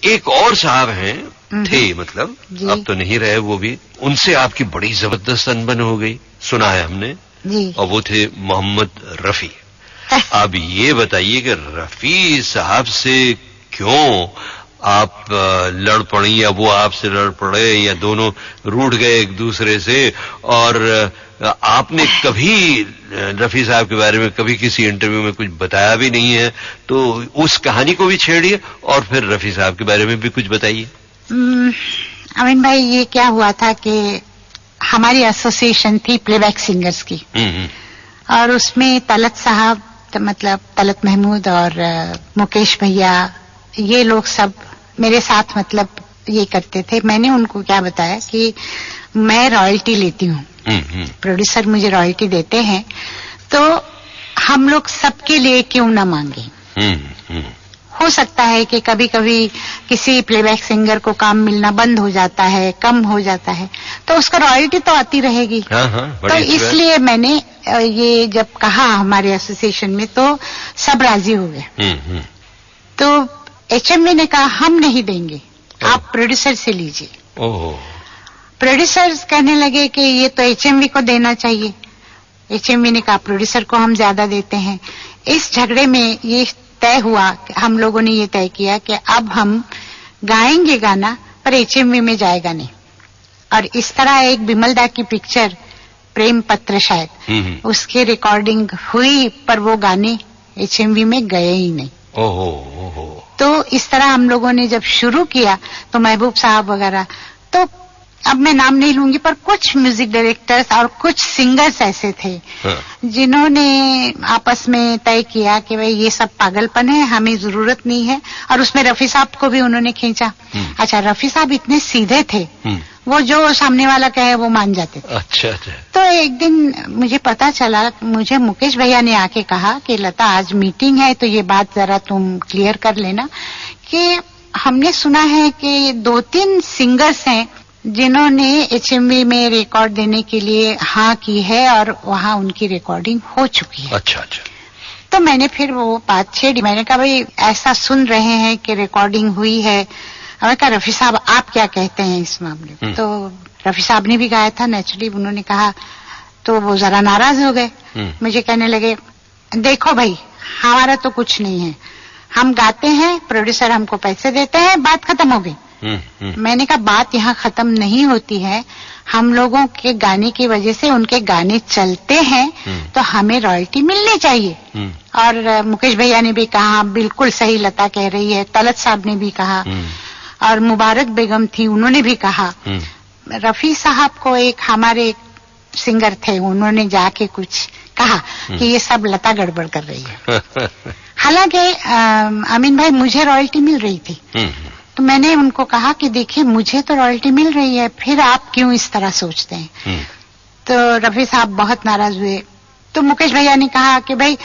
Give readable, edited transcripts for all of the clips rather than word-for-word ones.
एक और साहब हैं, थे मतलब, अब तो नहीं रहे वो भी, उनसे आपकी बड़ी जबरदस्त अनबन हो गई, सुना है हमने जी। और वो थे मोहम्मद रफी। अब ये बताइए कि रफी साहब से क्यों आप लड़ पड़ी, या वो आपसे लड़ पड़े, या दोनों रूठ गए एक दूसरे से, और आपने कभी रफी साहब के बारे में कभी किसी इंटरव्यू में कुछ बताया भी नहीं है, तो उस कहानी को भी छेड़िए और फिर रफी साहब के बारे में भी कुछ बताइए। अमीन भाई, ये क्या हुआ था कि हमारी एसोसिएशन थी प्लेबैक सिंगर्स की, और उसमें तलत साहब, मतलब तलत महमूद और मुकेश भैया, ये लोग सब मेरे साथ मतलब ये करते थे। मैंने उनको क्या बताया कि मैं रॉयल्टी लेती हूँ, प्रोड्यूसर मुझे रॉयल्टी देते हैं, तो हम लोग सबके लिए क्यों ना मांगे। हो सकता है कि कभी कभी किसी प्लेबैक सिंगर को काम मिलना बंद हो जाता है, कम हो जाता है, तो उसका रॉयल्टी तो आती रहेगी। तो इसलिए मैंने ये जब कहा हमारे एसोसिएशन में, तो सब राजी हो गए। तो HMV ने कहा हम नहीं देंगे, आप प्रोड्यूसर से लीजिए। प्रोड्यूसर्स कहने लगे कि ये तो HMV को देना चाहिए। HMV ने कहा प्रोड्यूसर को हम ज्यादा देते हैं। इस झगड़े में ये तय हुआ, हम लोगों ने ये तय किया कि अब हम गाएंगे गाना पर HMV में जाएगा नहीं। और इस तरह एक बिमल दा की पिक्चर प्रेम पत्र शायद, उसकी रिकॉर्डिंग हुई पर वो गाने HMV में गए ही नहीं। तो इस तरह हम लोगों ने जब शुरू किया, तो महबूब साहब वगैरह, तो अब मैं नाम नहीं लूंगी, पर कुछ म्यूजिक डायरेक्टर्स और कुछ सिंगर्स ऐसे थे जिन्होंने आपस में तय किया कि भाई ये सब पागलपन है, हमें जरूरत नहीं है। और उसमें रफी साहब को भी उन्होंने खींचा। अच्छा, रफी साहब इतने सीधे थे, वो जो सामने वाला कहे वो मान जाते थे। अच्छा। तो एक दिन मुझे पता चला, मुझे मुकेश भैया ने आके कहा कि लता आज मीटिंग है, तो ये बात जरा तुम क्लियर कर लेना कि हमने सुना है कि 2-3 सिंगर्स हैं जिन्होंने HMV में रिकॉर्ड देने के लिए हाँ की है और वहाँ उनकी रिकॉर्डिंग हो चुकी है। अच्छा। तो मैंने फिर वो बात छेड़ी। मैंने कहा भाई ऐसा सुन रहे हैं कि रिकॉर्डिंग हुई है। मैंने कहा रफी साहब आप क्या कहते हैं इस मामले में। तो रफी साहब ने भी गाया था नेचुरली, उन्होंने कहा, तो वो जरा नाराज हो गए। मुझे कहने लगे देखो भाई हमारा तो कुछ नहीं है, हम गाते हैं, प्रोड्यूसर हमको पैसे देते हैं, बात खत्म हो गई। मैंने कहा बात यहाँ खत्म नहीं होती है, हम लोगों के गाने की वजह से उनके गाने चलते हैं, तो हमें रॉयल्टी मिलनी चाहिए। और मुकेश भैया ने भी कहा बिल्कुल सही लता कह रही है, तलत साहब ने भी कहा, और मुबारक बेगम थी, उन्होंने भी कहा। रफी साहब को एक हमारे सिंगर थे, उन्होंने जाके कुछ कहा कि ये सब लता गड़बड़ कर रही है। हालांकि अमीन भाई मुझे रॉयल्टी मिल रही थी, तो मैंने उनको कहा कि देखिए मुझे तो रॉयल्टी मिल रही है, फिर आप क्यों इस तरह सोचते हैं। तो रफी साहब बहुत नाराज हुए। तो मुकेश भैया ने कहा कि भाई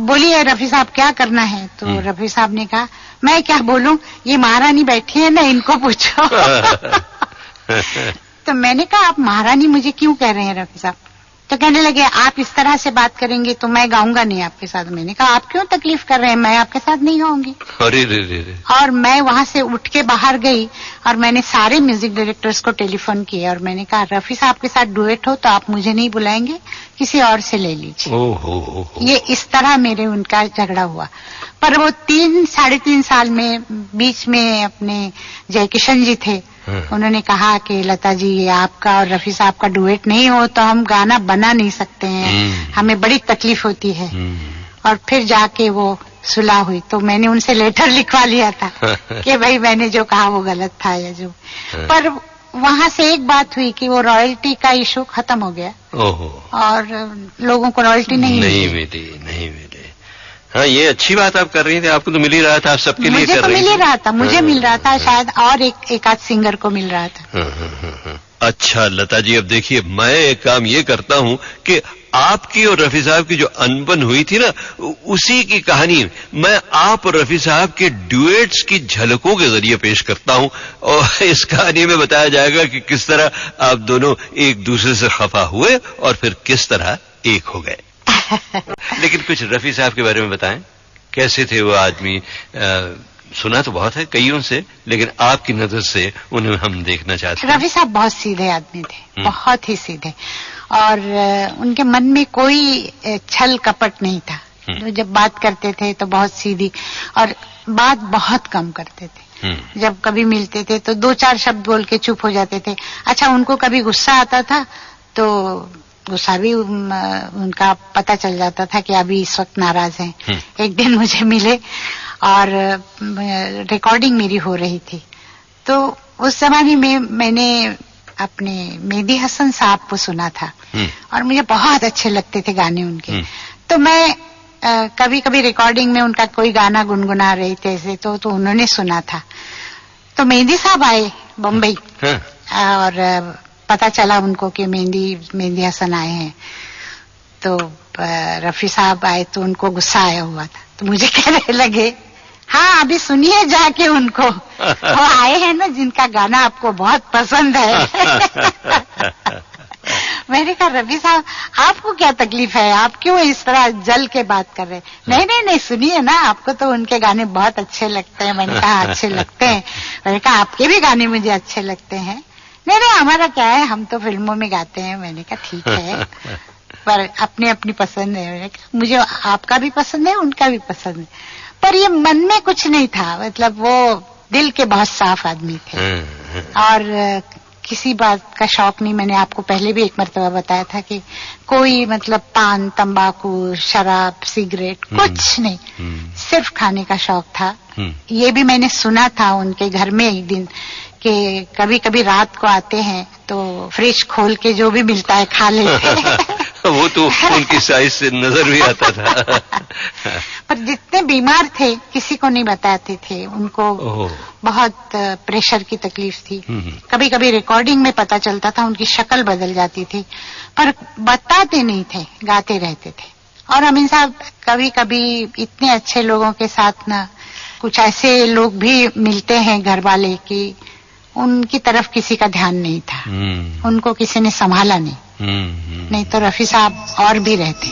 बोलिए रफी साहब क्या करना है। तो रफी साहब ने कहा मैं क्या बोलूं, ये महारानी बैठी है ना, इनको पूछो। तो मैंने कहा आप महारानी मुझे क्यों कह रहे हैं रफी साहब। तो कहने लगे आप इस तरह से बात करेंगे तो मैं गाऊंगा नहीं आपके साथ। मैंने कहा आप क्यों तकलीफ कर रहे हैं, मैं आपके साथ नहीं गाऊंगी। अरे रे। और मैं वहां से उठ के बाहर गई और मैंने सारे म्यूजिक डायरेक्टर्स को टेलीफोन किया और मैंने कहा रफी साहब के साथ डुएट हो तो आप मुझे नहीं बुलाएंगे, किसी और से ले लीजिए। ये इस तरह मेरे उनका झगड़ा हुआ। पर वो 3-3.5 साल में बीच में अपने जयकिशन जी थे, उन्होंने कहा कि लता जी ये आपका और रफी साहब का डुएट नहीं हो तो हम गाना बना नहीं सकते हैं, हमें बड़ी तकलीफ होती है। और फिर जाके वो सुलह हुई। तो मैंने उनसे लेटर लिखवा लिया था कि भाई मैंने जो कहा वो गलत था या जो। पर वहां से एक बात हुई कि वो रॉयल्टी का इशू खत्म हो गया और लोगों को रॉयल्टी नहीं मिली। हाँ, ये अच्छी बात आप कर रही थी, आपको तो मिल ही रहा था, आप सबके लिए कर रही थी। मुझे मिल ही रहा था, मुझे मिल रहा था, शायद और एक आध सिंगर को मिल रहा था। अच्छा लता जी, अब देखिए मैं एक काम ये करता हूँ कि आपकी और रफी साहब की जो अनबन हुई थी ना, उसी की कहानी मैं आप और रफी साहब के ड्यूएट्स की झलकों के जरिए पेश करता हूँ और इस कहानी में बताया जाएगा कि किस तरह आप दोनों एक दूसरे से खफा हुए और फिर किस तरह एक हो गए। लेकिन कुछ रफी साहब के बारे में बताएं, कैसे थे वो आदमी, सुना तो बहुत है कईयों से, लेकिन आपकी नजर से उन्हें हम देखना चाहते हैं। रफी साहब बहुत सीधे आदमी थे, बहुत ही सीधे, और उनके मन में कोई छल कपट नहीं था। तो जब बात करते थे तो बहुत सीधी, और बात बहुत कम करते थे। जब कभी मिलते थे तो 2-4 शब्द बोल के चुप हो जाते थे। अच्छा, उनको कभी गुस्सा आता था तो गुस्सा भी उनका पता चल जाता था कि अभी इस वक्त नाराज हैं। एक दिन मुझे मिले और रिकॉर्डिंग मेरी हो रही थी, तो उस जमाने में मैंने अपने मेहदी हसन साहब को सुना था और मुझे बहुत अच्छे लगते थे गाने उनके। तो मैं कभी कभी रिकॉर्डिंग में उनका कोई गाना गुनगुना रही थे ऐसे, तो उन्होंने सुना था। तो मेहदी साहब आए बम्बई और पता चला उनको कि मेहदी हसन आए हैं। तो रफी साहब आए तो उनको गुस्सा आया हुआ था, तो मुझे कहने लगे, हाँ अभी सुनिए जाके उनको, वो आए हैं ना जिनका गाना आपको बहुत पसंद है। मैंने कहा रफी साहब आपको क्या तकलीफ है, आप क्यों इस तरह जल के बात कर रहे हैं? नहीं सुनिए ना, आपको तो उनके गाने बहुत अच्छे लगते हैं। मैंने कहा अच्छे लगते हैं? मैंने कहा आपके भी गाने मुझे अच्छे लगते हैं। नहीं हमारा क्या है, हम तो फिल्मों में गाते हैं। मैंने कहा ठीक है, पर अपनी अपनी पसंद है। मैंने कहा मुझे आपका भी पसंद है, उनका भी पसंद है, पर ये मन में कुछ नहीं था। मतलब वो दिल के बहुत साफ आदमी थे और किसी बात का शौक नहीं। मैंने आपको पहले भी एक मर्तबा बताया था कि कोई मतलब पान, तंबाकू, शराब, सिगरेट कुछ नहीं, सिर्फ खाने का शौक था। ये भी मैंने सुना था उनके घर में एक दिन कि कभी कभी रात को आते हैं तो फ्रिज खोल के जो भी मिलता है खा लेते हैं। वो तो उनकी साइज से नजर भी आता था। पर जितने बीमार थे किसी को नहीं बताते थे। उनको बहुत प्रेशर की तकलीफ थी। कभी कभी रिकॉर्डिंग में पता चलता था उनकी शक्ल बदल जाती थी, पर बताते नहीं थे, गाते रहते थे। और अमीन साहब कभी कभी इतने अच्छे लोगों के साथ ना कुछ ऐसे लोग भी मिलते हैं घर वाले की उनकी तरफ किसी का ध्यान नहीं था। उनको किसी ने संभाला नहीं। नहीं तो रफी साहब और भी रहते।